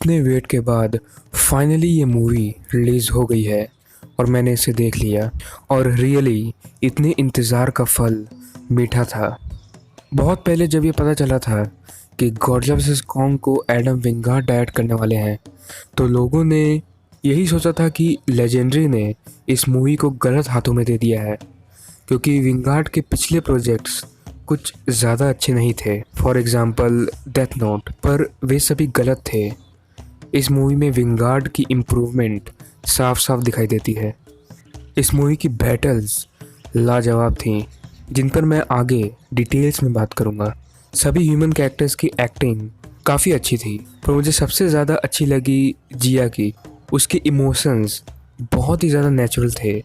इतने वेट के बाद फाइनली ये मूवी रिलीज़ हो गई है और मैंने इसे देख लिया और रियली इतने इंतज़ार का फल मीठा था। बहुत पहले जब ये पता चला था कि गॉडजिला वर्सेस कॉन्ग को एडम विंगार्ड डायरेक्ट करने वाले हैं, तो लोगों ने यही सोचा था कि लेजेंडरी ने इस मूवी को गलत हाथों में दे दिया है, क्योंकि विंगार्ड के पिछले प्रोजेक्ट्स कुछ ज़्यादा अच्छे नहीं थे। फॉर एग्ज़ाम्पल डेथ नोट, पर वे सभी गलत थे। इस मूवी में विंगार्ड की इम्प्रूवमेंट साफ साफ दिखाई देती है। इस मूवी की बैटल्स लाजवाब थी, जिन पर मैं आगे डिटेल्स में बात करूँगा। सभी ह्यूमन कैरेक्टर्स की एक्टिंग काफ़ी अच्छी थी, पर मुझे सबसे ज़्यादा अच्छी लगी जिया की। उसके इमोशंस बहुत ही ज़्यादा नेचुरल थे।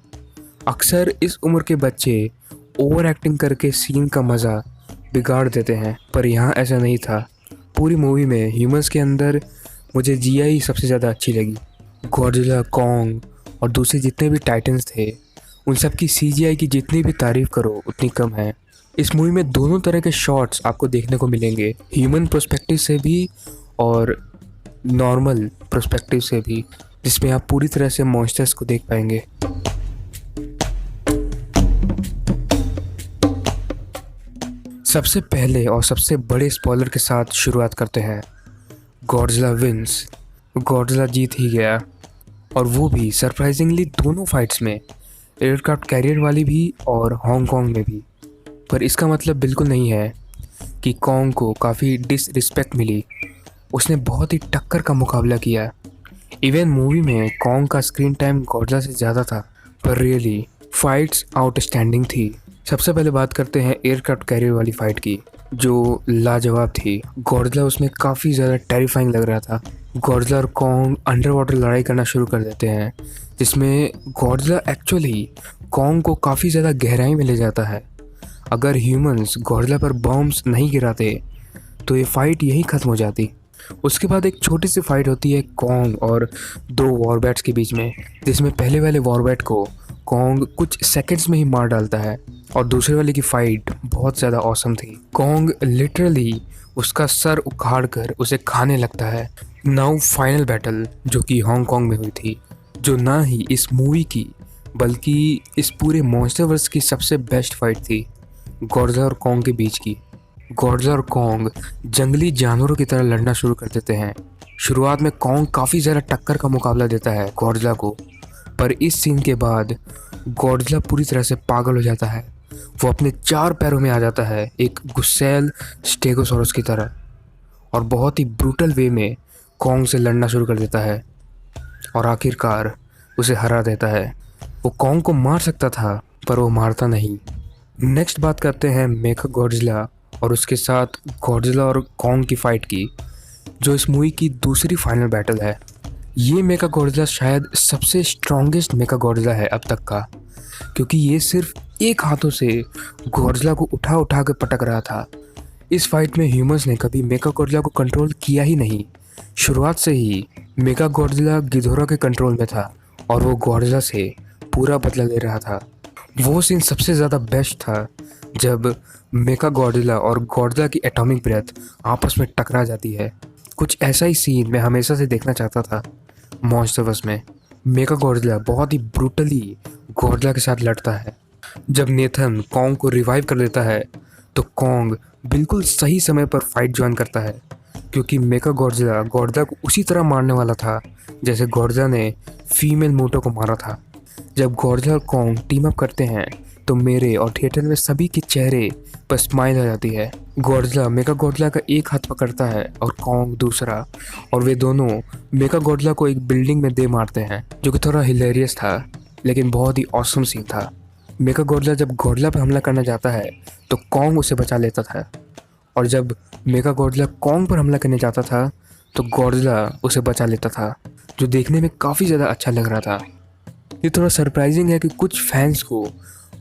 अक्सर इस उम्र के बच्चे ओवर एक्टिंग करके सीन का मज़ा बिगाड़ देते हैं, पर यहाँ ऐसा नहीं था। पूरी मूवी में ह्यूमंस के अंदर मुझे जिया ही सबसे ज़्यादा अच्छी लगी। गॉडजिला, कॉन्ग और दूसरे जितने भी टाइटन्स थे, उन सब की सीजीआई की जितनी भी तारीफ़ करो उतनी कम है। इस मूवी में दोनों तरह के शॉट्स आपको देखने को मिलेंगे, ह्यूमन पर्सपेक्टिव से भी और नॉर्मल पर्सपेक्टिव से भी, जिसमें आप पूरी तरह से मॉन्स्टर्स को देख पाएंगे। सबसे पहले और सबसे बड़े स्पॉइलर के साथ शुरुआत करते हैं। गॉडजिला विंस, गॉडजिला जीत ही गया, और वो भी सरप्राइजिंगली दोनों फाइट्स में, एयरक्राफ्ट कैरियर वाली भी और हांगकांग में भी। पर इसका मतलब बिल्कुल नहीं है कि कॉन्ग को काफ़ी डिसरिस्पेक्ट मिली। उसने बहुत ही टक्कर का मुकाबला किया। इवन मूवी में कॉन्ग का स्क्रीन टाइम गॉडजिला से ज़्यादा था, पर रियली फाइट्स आउटस्टैंडिंग थी। सबसे पहले बात करते हैं एयरक्राफ्ट कैरियर वाली फाइट की, जो लाजवाब थी। गॉडजिला उसमें काफ़ी ज़्यादा टेरिफाइंग लग रहा था। गॉडजिला और कॉन्ग अंडर वाटर लड़ाई करना शुरू कर देते हैं, जिसमें गॉडजिला एक्चुअली कॉन्ग को काफ़ी ज़्यादा गहराई में ले जाता है। अगर ह्यूमंस गॉडजिला पर बॉम्ब्स नहीं गिराते तो ये फाइट यहीं ख़त्म हो जाती। उसके बाद एक छोटी सी फाइट होती है कॉन्ग और दो वॉरबैट्स के बीच में, जिसमें पहले वाले वॉरबैट को कॉन्ग कुछ सेकंड्स में ही मार डालता है, और दूसरे वाले की फाइट बहुत ज़्यादा ऑसम थी। कॉन्ग लिटरली उसका सर उखाड़ कर उसे खाने लगता है। नाउ फाइनल बैटल जो कि हांगकांग में हुई थी, जो ना ही इस मूवी की बल्कि इस पूरे मॉन्स्टरवर्स की सबसे बेस्ट फाइट थी, गॉडजिला और कॉन्ग के बीच की। गॉडजिला और कॉन्ग जंगली जानवरों की तरह लड़ना शुरू कर देते हैं। शुरुआत में कॉन्ग काफ़ी ज़्यादा टक्कर का मुकाबला देता है गॉडजिला को, पर इस सीन के बाद गॉडजिला पूरी तरह से पागल हो जाता है। वो अपने चार पैरों में आ जाता है, एक गुस्सैल स्टेगोसॉरस की तरह, और बहुत ही ब्रूटल वे में कॉन्ग से लड़ना शुरू कर देता है और आखिरकार उसे हरा देता है। वो कॉन्ग को मार सकता था, पर वो मारता नहीं। नेक्स्ट बात करते हैं मेखा गॉडजिला और उसके साथ गॉडजिला और कॉन्ग की फ़ाइट की, जो इस मूवी की दूसरी फाइनल बैटल है। ये मेखा गॉडजिला शायद सबसे स्ट्रॉन्गेस्ट मेखा गॉडजिला है अब तक का, क्योंकि ये सिर्फ एक हाथों से गॉडजिला को उठा उठा के पटक रहा था। इस फाइट में ह्यूमंस ने कभी मेखा गॉडजिला को कंट्रोल किया ही नहीं। शुरुआत से ही मेखा गॉडजिला गिदोरा के कंट्रोल में था और वो गॉडजिला से पूरा बदला ले रहा था। वो सीन सबसे ज़्यादा बेस्ट था जब मेखा गॉडजिला और गॉडजिला की एटॉमिक ब्रेथ आपस में टकरा जाती है। कुछ ऐसा ही सीन मैं हमेशा से देखना चाहता था मॉन्स्टरवर्स में। मेखा गॉडजिला बहुत ही ब्रूटली गॉडजिला के साथ लड़ता है। जब नेथन कॉन्ग को रिवाइव कर देता है तो कॉन्ग बिल्कुल सही समय पर फाइट ज्वाइन करता है, क्योंकि मेखा गॉडजिला को उसी तरह मारने वाला था जैसे गॉडजिला ने फीमेल मोटो को मारा था। जब गॉडजिला और कॉन्ग टीम अप करते हैं तो मेरे और थिएटर में सभी के चेहरे पर स्माइल आ जाती है। गॉडजिला मेखा गॉडजिला का एक हाथ पकड़ता है और कॉन्ग दूसरा, और वे दोनों मेखा गॉडजिला को एक बिल्डिंग में दे मारते हैं, जो कि थोड़ा हिलेरियस था लेकिन बहुत ही ऑसम सीन था। मेखा गॉडजिला जब गॉडजिला पर हमला करना चाहता है तो कॉन्ग उसे बचा लेता था, और जब मेखा गॉडजिला कॉन्ग पर हमला करने जाता था तो गॉडजिला उसे बचा लेता था, जो देखने में काफ़ी ज़्यादा अच्छा लग रहा था। ये थोड़ा सरप्राइजिंग है कि कुछ फैंस को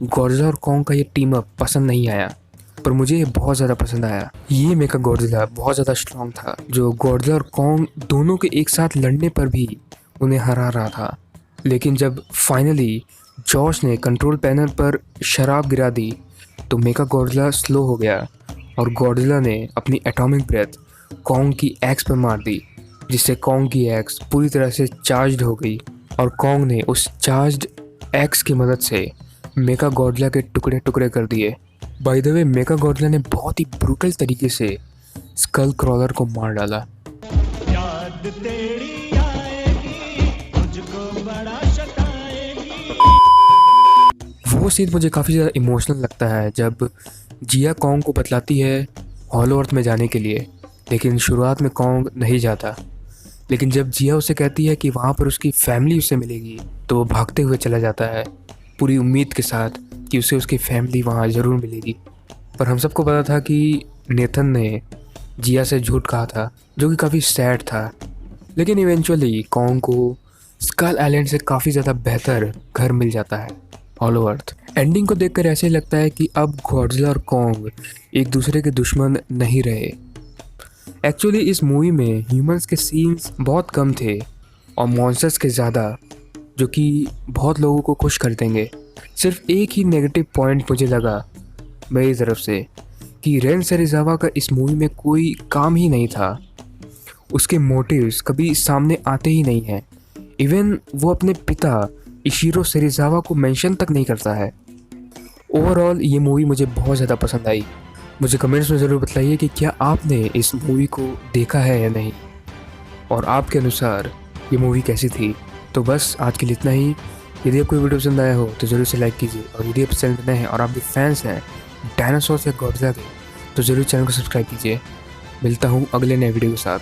गॉडजिला और कॉन्ग का ये टीम अप पसंद नहीं आया, पर मुझे ये बहुत ज़्यादा पसंद आया। ये मेखा गॉडजिला बहुत ज़्यादा स्ट्रॉन्ग था, जो गॉडजिला और कॉन्ग दोनों के एक साथ लड़ने पर भी उन्हें हरा रहा था। लेकिन जब फाइनली जॉश ने कंट्रोल पैनल पर शराब गिरा दी तो मेखा गॉडजिला स्लो हो गया और गॉडजिला ने अपनी एटॉमिक ब्रेथ कॉन्ग की एक्स पर मार दी। जिससे कॉन्ग की एक्स पूरी तरह से चार्ज्ड हो गई और कॉन्ग ने उस चार्ज्ड एक्स की मदद से मेगा गॉडजिला के टुकड़े टुकड़े कर दिए। By the way mega Godzilla ने बहुत ही ब्रूटल तरीके से स्कल क्रॉलर को मार डाला। याद तेरी आएगी, मुझको बड़ा सताएगी। वो सीन मुझे काफ़ी ज़्यादा इमोशनल लगता है जब जिया कॉन्ग को बतलाती है हॉलो अर्थ में जाने के लिए, लेकिन शुरुआत में कॉन्ग नहीं जाता। लेकिन जब जिया उसे कहती है कि वहाँ पर उसकी फैमिली उसे मिलेगी तो वो भागते हुए चला जाता है पूरी उम्मीद के साथ कि उसे उसकी फैमिली वहाँ ज़रूर मिलेगी। पर हम सबको पता था कि नेथन ने जिया से झूठ कहा था, जो कि काफ़ी सैड था। लेकिन इवेंचुअली कॉन्ग को स्कल आइलैंड से काफ़ी ज़्यादा बेहतर घर मिल जाता है, हॉलो अर्थ। एंडिंग को देखकर ऐसे लगता है कि अब गॉडजिला और कॉन्ग एक दूसरे के दुश्मन नहीं रहे। एक्चुअली इस मूवी में ह्यूमंस के सीन्स बहुत कम थे और मॉन्स्टर्स के ज़्यादा, जो कि बहुत लोगों को खुश कर देंगे। सिर्फ एक ही नेगेटिव पॉइंट मुझे लगा मेरी तरफ से कि रेन सेरिज़ावा का इस मूवी में कोई काम ही नहीं था। उसके मोटिव्स कभी सामने आते ही नहीं हैं। इवन वो अपने पिता इशिरो सेरिज़ावा को मेंशन तक नहीं करता है। ओवरऑल ये मूवी मुझे बहुत ज़्यादा पसंद आई। मुझे कमेंट्स में ज़रूर बताइए कि क्या आपने इस मूवी को देखा है या नहीं, और आपके अनुसार ये मूवी कैसी थी। तो बस आज के लिए इतना ही। यदि आपको वीडियो पसंद आया हो तो ज़रूर से लाइक कीजिए, और यदि आप चैनल पर नए हैं और आप भी फैंस हैं डायनासोर या गॉडजिला के तो ज़रूर चैनल को सब्सक्राइब कीजिए। मिलता हूँ अगले नए वीडियो के साथ।